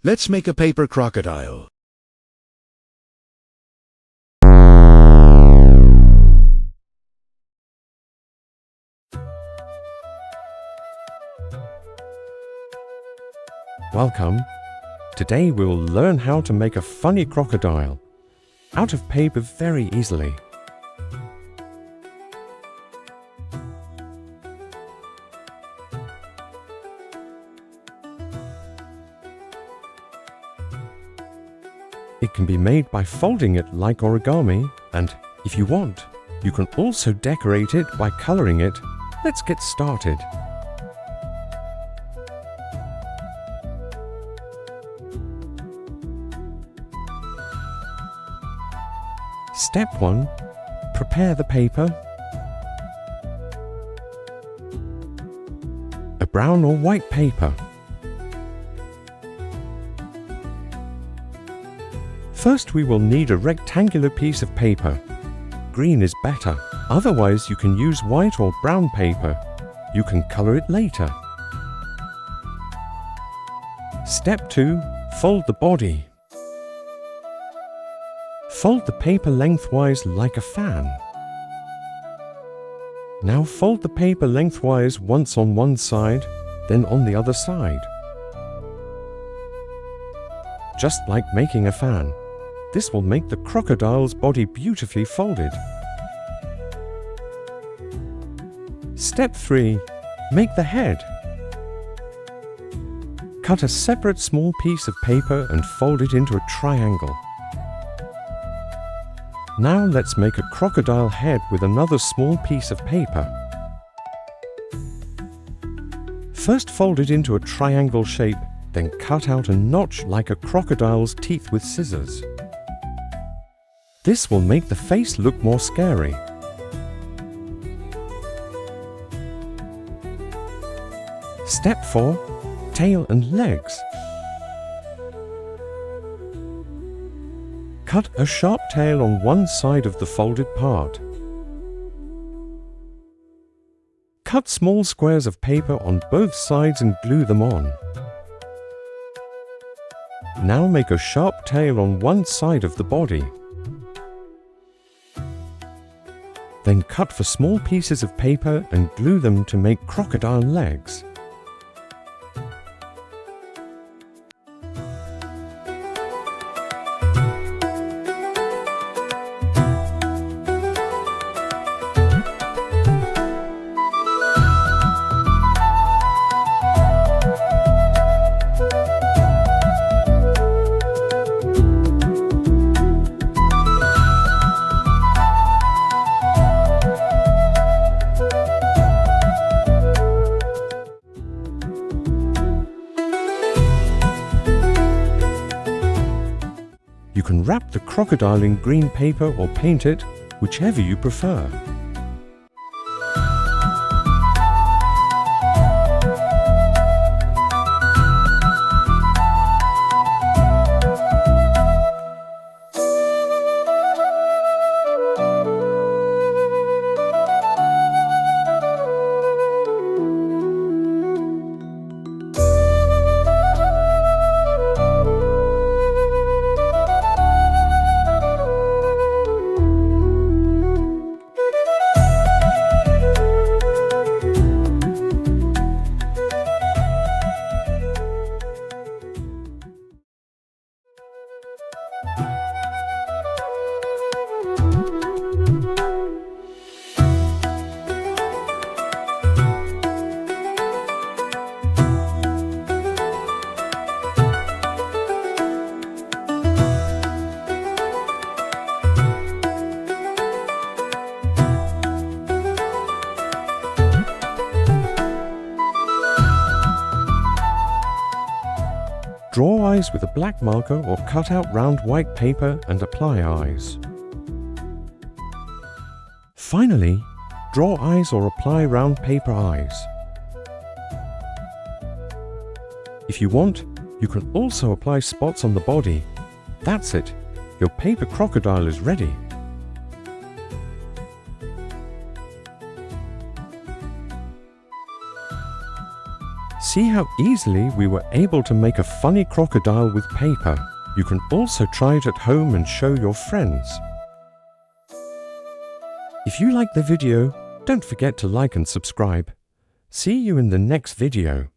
Let's make a paper crocodile. Welcome. Today we will learn how to make a funny crocodile out of paper very easily. It can be made by folding it like origami, and if you want, you can also decorate it by coloring it. Let's get started. Step 1. Prepare the paper. A brown or white paper. First we will need a rectangular piece of paper. Green is better, otherwise you can use white or brown paper. You can color it later. Step 2. Fold the body. Fold the paper lengthwise like a fan. Now fold the paper lengthwise once on one side, then on the other side. Just like making a fan. This will make the crocodile's body beautifully folded. Step 3. Make the head. Cut a separate small piece of paper and fold it into a triangle. Now let's make a crocodile head with another small piece of paper. First fold it into a triangle shape, then cut out a notch like a crocodile's teeth with scissors. This will make the face look more scary. Step 4. Tail and legs. Cut a sharp tail on one side of the folded part. Cut small squares of paper on both sides and glue them on. Now make a sharp tail on one side of the body. Then cut for small pieces of paper and glue them to make crocodile legs. You can wrap the crocodile in green paper or paint it, whichever you prefer. Draw eyes with a black marker or cut out round white paper and apply eyes. Finally, draw eyes or apply round paper eyes. If you want, you can also apply spots on the body. That's it, your paper crocodile is ready. See how easily we were able to make a funny crocodile with paper. You can also try it at home and show your friends. If you like the video, don't forget to like and subscribe. See you in the next video.